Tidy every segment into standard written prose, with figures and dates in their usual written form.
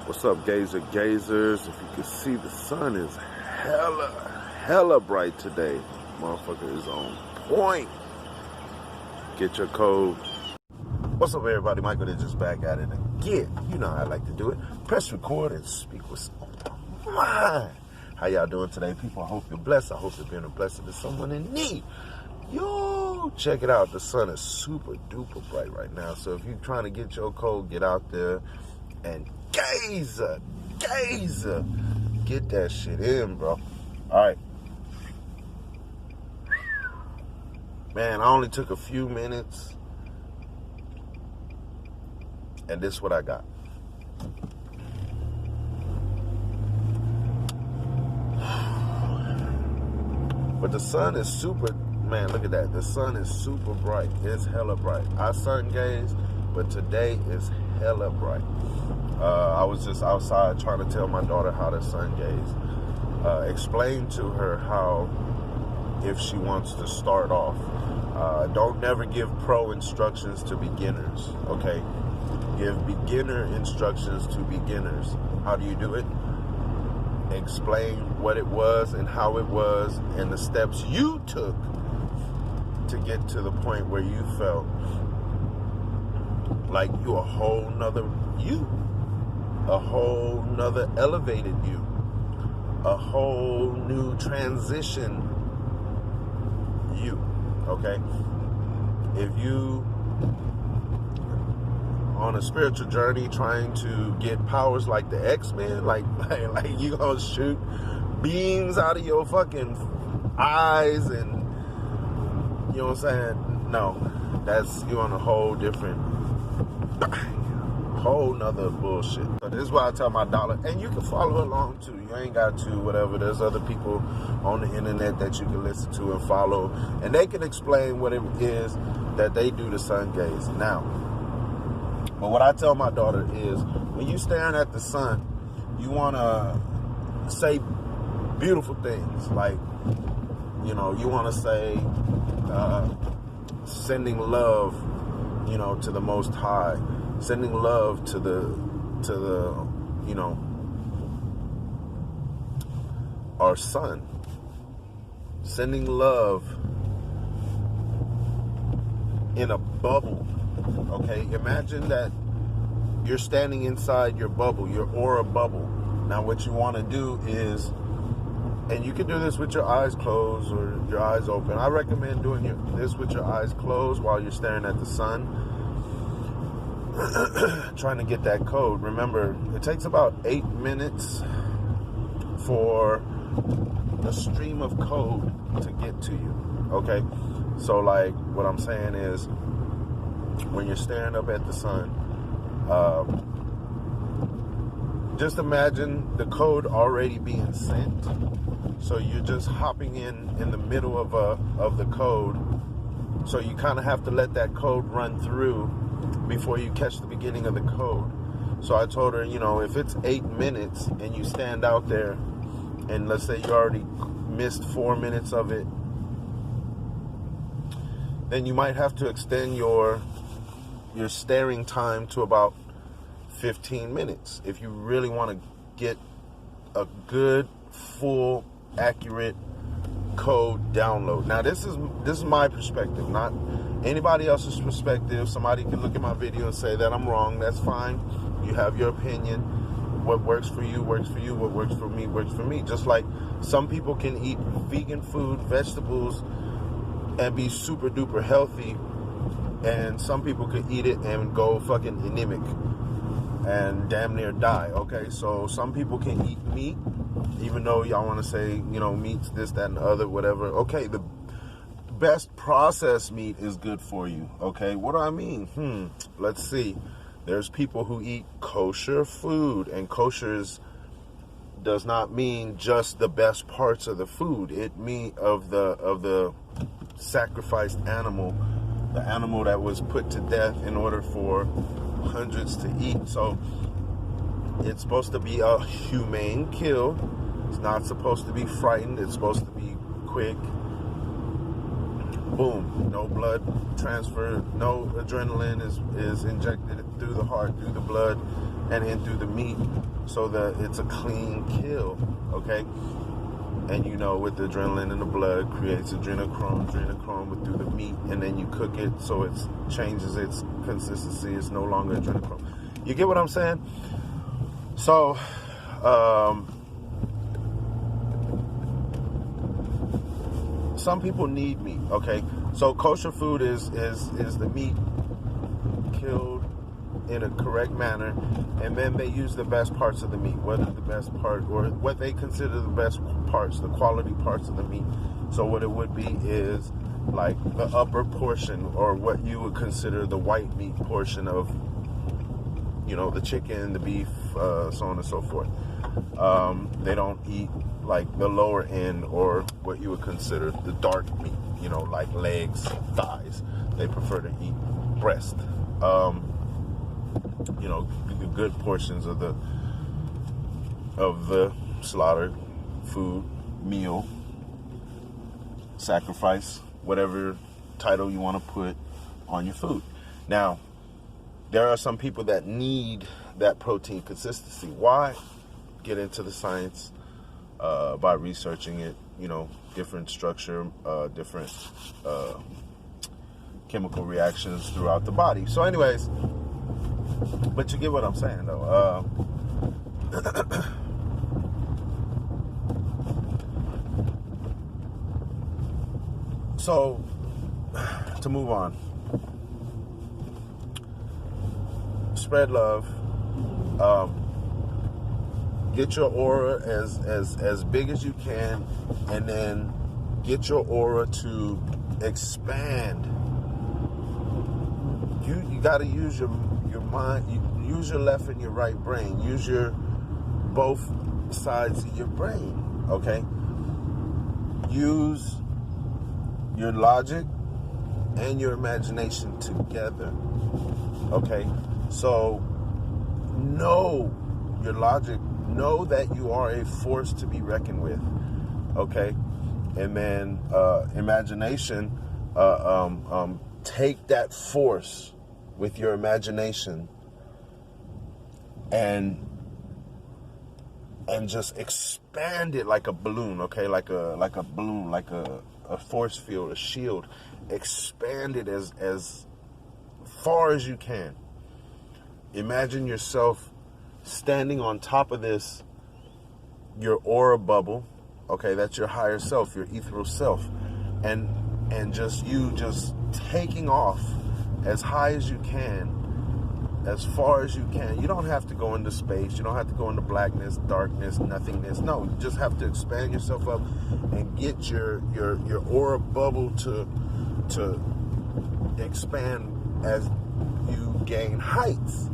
What's up, gazers? If you can see, the sun is hella bright today. Motherfucker is on point. Get your code. What's up, everybody? Michael is just back at it again. You know how I like to do it. Press record and speak what's on my mind. How y'all doing today, people? I hope you're blessed. I hope you're being a blessing to someone in need. Yo, check it out. The sun is super duper bright right now. So if you're trying to get your code, get out there and gaze. Get that shit in, bro. All right. Man, I only took a few minutes, and this is what I got. But the sun is super, man, look at that. The sun is super bright. It's hella bright. I sun gaze, but today is hella bright. I was just outside trying to tell my daughter how to sun gaze. Explain to her how, if she wants to start off, don't never give pro instructions to beginners, okay? Give beginner instructions to beginners. How do you do it? Explain what it was and how it was and the steps you took to get to the point where you felt like you a whole nother you, a whole nother elevated you, a whole new transition you, okay? If you on a spiritual journey trying to get powers like the X-Men, like you gonna shoot beams out of your fucking eyes and, you know what I'm saying? No, that's, you on a whole different, whole nother bullshit. So this is why I tell my daughter, and you can follow along too. You ain't got to, whatever. There's other people on the internet that you can listen to and follow, and they can explain what it is that they do to sun gaze. Now, but what I tell my daughter is, when you staring at the sun, you want to say beautiful things. Like, you know, you want to say, sending love, you know, to the Most High, sending love to the, you know, our sun, sending love in a bubble. Okay, imagine that you're standing inside your bubble, your aura bubble. Now what you want to do is, and you can do this with your eyes closed or your eyes open. I recommend doing this with your eyes closed while you're staring at the sun, trying to get that code. Remember, it takes about 8 minutes for the stream of code to get to you, okay? So like what I'm saying is, when you're staring up at the sun, just imagine the code already being sent. So you're just hopping in the middle of the code. So you kind of have to let that code run through before you catch the beginning of the code. So I told her, you know, if it's 8 minutes and you stand out there, and let's say you already missed 4 minutes of it, then you might have to extend your staring time to about 15 minutes if you really want to get a good, full, accurate code download. Now this is my perspective, not anybody else's perspective. Somebody can look at my video and say that I'm wrong. That's fine. You have your opinion. What works for you works for you. What works for me works for me. Just like some people can eat vegan food, vegetables, and be super duper healthy, and some people could eat it and go fucking anemic and damn near die. Okay, so some people can eat meat, even though y'all want to say, you know, meat's this, that, and the other, whatever. Okay, the best processed meat is good for you. Okay, what do I mean? Let's see. There's people who eat kosher food, and kosher does not mean just the best parts of the food. It means of the sacrificed animal, the animal that was put to death in order for hundreds to eat. So it's supposed to be a humane kill. It's not supposed to be frightened. It's supposed to be quick. Boom. No blood transfer. No adrenaline is injected through the heart, through the blood. and in through the meat, so that it's a clean kill, okay? And you know, with the adrenaline in the blood creates adrenochrome with through the meat, and then you cook it so it changes its consistency. It's no longer adrenochrome. You get what I'm saying? So, some people need meat, okay? So kosher food is the meat killed in a correct manner, and then they use the best parts of the meat. What is the best part, or what they consider the best parts, the quality parts of the meat. So what it would be is like the upper portion, or what you would consider the white meat portion of, you know, the chicken, the beef, so on and so forth. They don't eat like the lower end, or what you would consider the dark meat, you know, like legs, thighs. They prefer to eat breast. You know, the good portions of the slaughtered food, meal, sacrifice, whatever title you want to put on your food. Now, there are some people that need that protein consistency. Why? Get into the science by researching it, you know, different structure, different chemical reactions throughout the body. So anyways, but you get what I'm saying, though. So, to move on, spread love. Get your aura as big as you can, and then get your aura to expand. You got to use your mind. Use your left and your right brain. Use your both sides of your brain. Okay. Use your logic and your imagination together. Okay. So know your logic. Know that you are a force to be reckoned with. Okay. And then imagination. Take that force with your imagination and just expand it like a balloon, okay? Like a balloon, like a force field, a shield. Expand it as far as you can. Imagine yourself standing on top of this, your aura bubble, okay? That's your higher self, your ethereal self. And just taking off as high as you can, as far as you can. You don't have to go into space. You don't have to go into blackness, darkness, nothingness. No, you just have to expand yourself up and get your aura bubble to expand as you gain heights.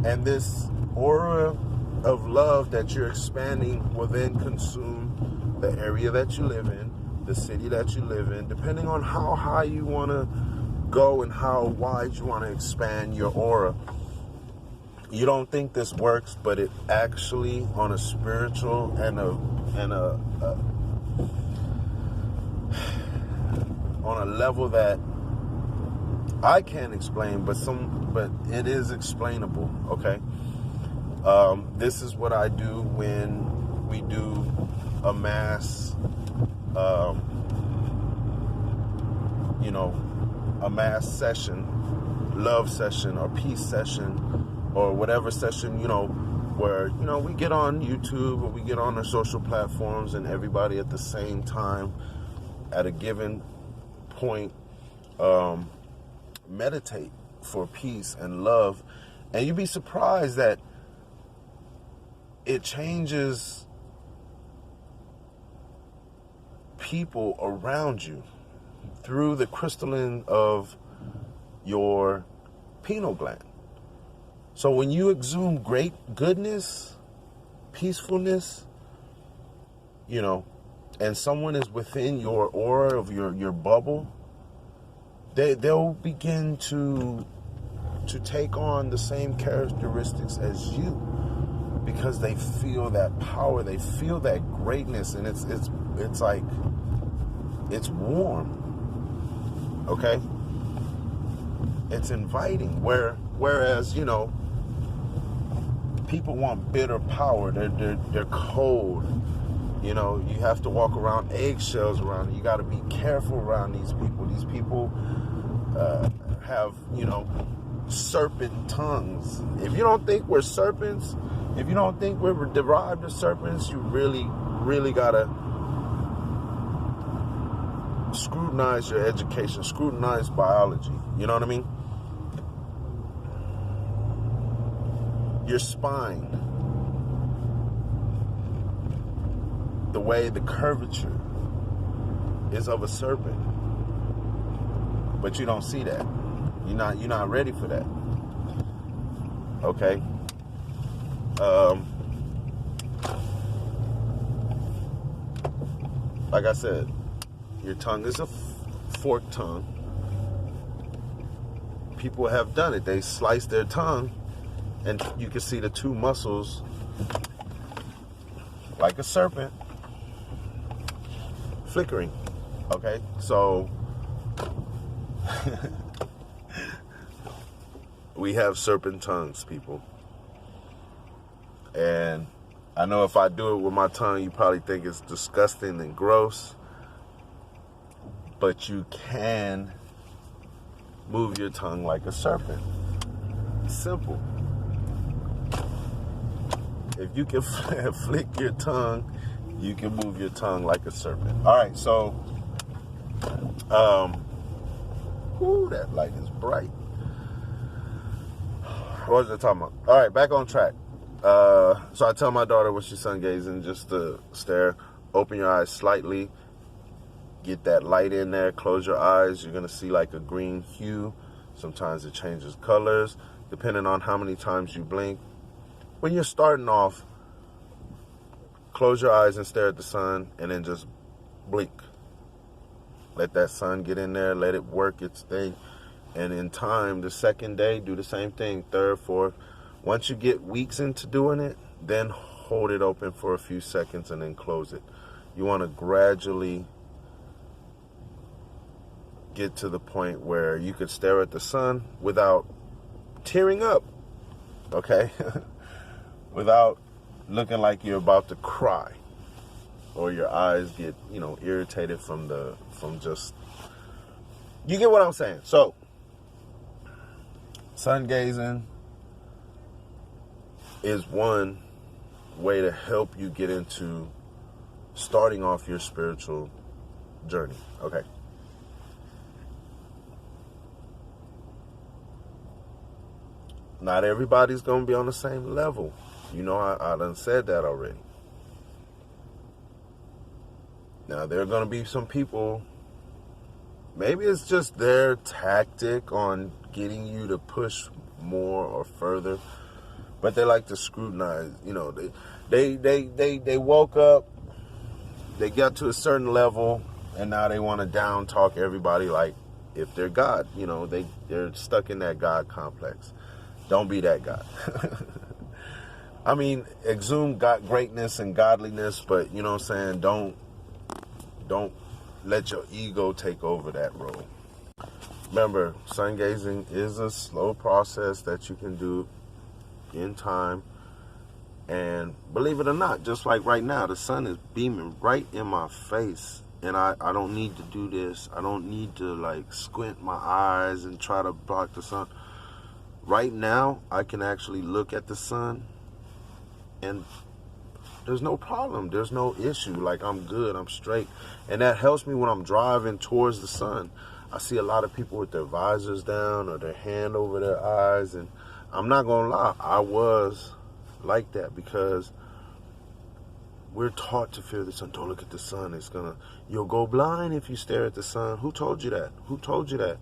And this aura of love that you're expanding will then consume the area that you live in, the city that you live in, depending on how high you want to go and how wide you want to expand your aura. You don't think this works, but it actually, on a spiritual and on a level that I can't explain, but it is explainable. Okay. This is what I do when we do a mass, a mass session, love session, or peace session, or whatever session, where, we get on YouTube or we get on the social platforms, and everybody at the same time, at a given point, meditate for peace and love. And you'd be surprised that it changes people around you through the crystalline of your pineal gland. So when you exude great goodness, peacefulness, and someone is within your aura of your bubble, they'll begin to take on the same characteristics as you, because they feel that power, they feel that greatness, and it's like, it's warm. Okay? It's inviting. Whereas, people want bitter power. They're cold. You know, you have to walk around eggshells around. You got to be careful around these people. These people have, you know, serpent tongues. If you don't think we're serpents, if you don't think we're derived of serpents, you really, really got to scrutinize your education, scrutinize biology. You know what I mean? Your spine, the way the curvature is of a serpent, but you don't see that. You're not ready for that. Okay. Like I said, your tongue is a forked tongue. People have done it. They slice their tongue, and you can see the two muscles, like a serpent, flickering. Okay, so we have serpent tongues, people. And I know if I do it with my tongue, you probably think it's disgusting and gross. But you can move your tongue like a serpent. Simple. If you can flick your tongue, you can move your tongue like a serpent. All right, so, that light is bright. What was I talking about? All right, back on track. So I tell my daughter when she's sun gazing just to stare, open your eyes slightly, get that light in there, close your eyes. You're going to see like a green hue. Sometimes it changes colors depending on how many times you blink. When you're starting off, close your eyes and stare at the sun and then just blink. Let that sun get in there, let it work its thing. And in time, the second day, do the same thing, third, fourth. Once you get weeks into doing it, then hold it open for a few seconds and then close it. You want to gradually get to the point where you could stare at the sun without tearing up, okay? Without looking like you're about to cry or your eyes get, irritated from just, you get what I'm saying? So, sun gazing is one way to help you get into starting off your spiritual journey, okay? Not everybody's going to be on the same level. You know, I done said that already. Now, there are going to be some people, maybe it's just their tactic on getting you to push more or further, but they like to scrutinize. You know, they woke up, they got to a certain level, and now they want to down talk everybody like if they're God. You know, they're stuck in that God complex. Don't be that guy. I mean, exhume God greatness and godliness, but you know what I'm saying? Don't let your ego take over that role. Remember, sun gazing is a slow process that you can do in time. And believe it or not, just like right now, the sun is beaming right in my face. And I don't need to do this. I don't need to like squint my eyes and try to block the sun. Right now, I can actually look at the sun and there's no problem. There's no issue. Like, I'm good. I'm straight. And that helps me when I'm driving towards the sun. I see a lot of people with their visors down or their hand over their eyes. And I'm not going to lie. I was like that because we're taught to fear the sun. Don't look at the sun. You'll go blind if you stare at the sun. Who told you that? Who told you that?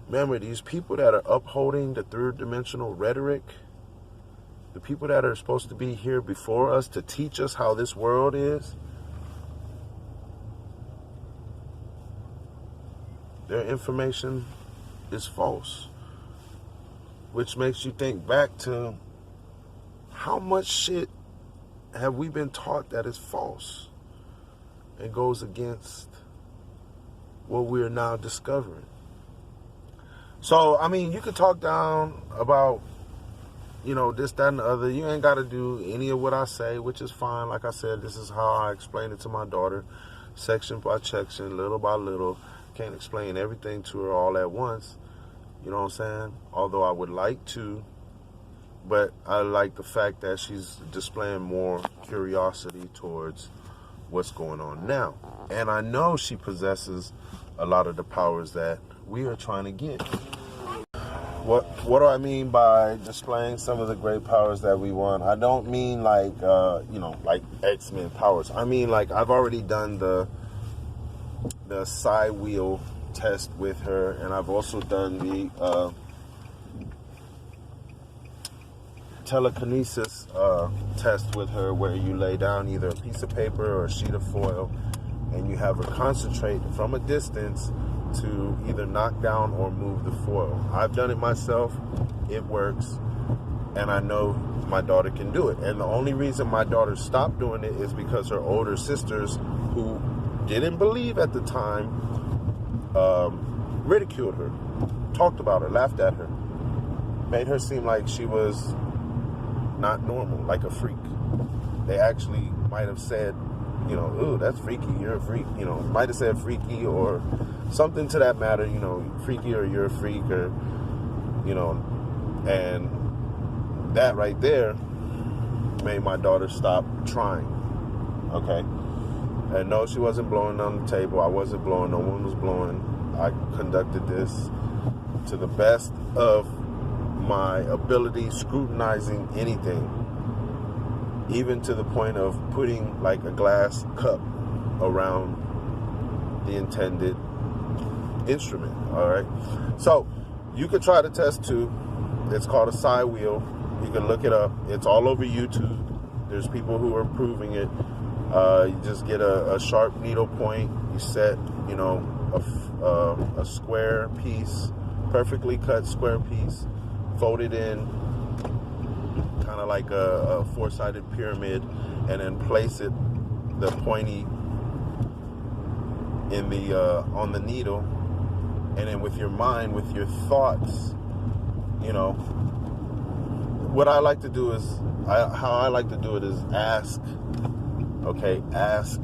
Remember, these people that are upholding the third dimensional rhetoric, the people that are supposed to be here before us to teach us how this world is, their information is false. Which makes you think back to how much shit have we been taught that is false and goes against what we are now discovering. So, I mean, you could talk down about you know, this, that, and the other. You ain't got to do any of what I say, which is fine. Like I said, this is how I explain it to my daughter, section by section, little by little. Can't explain everything to her all at once. You know what I'm saying? Although I would like to, but I like the fact that she's displaying more curiosity towards what's going on now. And I know she possesses a lot of the powers that we are trying to get. What do I mean by displaying some of the great powers that we want? I don't mean like, you know, like X-Men powers. I mean like I've already done the side wheel test with her, and I've also done the telekinesis test with her, where you lay down either a piece of paper or a sheet of foil and you have her concentrate from a distance to either knock down or move the foil. I've done it myself. It works, and I know my daughter can do it. And the only reason my daughter stopped doing it is because her older sisters, who didn't believe at the time, ridiculed her, talked about her, laughed at her, made her seem like she was not normal, like a freak. They actually might have said, you know, ooh, that's freaky, you're a freak. You know, might have said freaky or something to that matter, you know, freaky or you're a freak, or, you know, and that right there made my daughter stop trying, okay? And no, she wasn't blowing on the table. I wasn't blowing. No one was blowing. I conducted this to the best of my ability, scrutinizing anything, even to the point of putting like a glass cup around the intended instrument. All right. So you could try the test too. It's called a side wheel. You can look it up. It's all over YouTube. There's people who are proving it. You just get a sharp needle point. You set, you know, a square piece, perfectly cut square piece, fold it in, kind of like a four-sided pyramid, and then place it, the pointy, in the on the needle, and then with your mind, with your thoughts, you know. What I like to do is, how I like to do it is ask. Okay, ask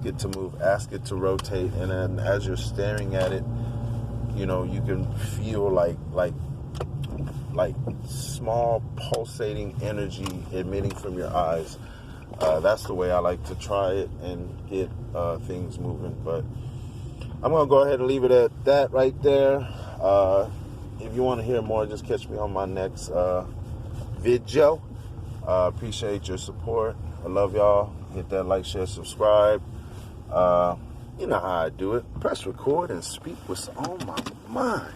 it to move, ask it to rotate, and then as you're staring at it, you know, you can feel like small pulsating energy emitting from your eyes. That's the way I like to try it and get things moving. But I'm gonna go ahead and leave it at that right there. If you want to hear more, just catch me on my next video. Appreciate your support. I love y'all. Hit that like, share, subscribe. You know how I do it. Press record and speak what's on my mind.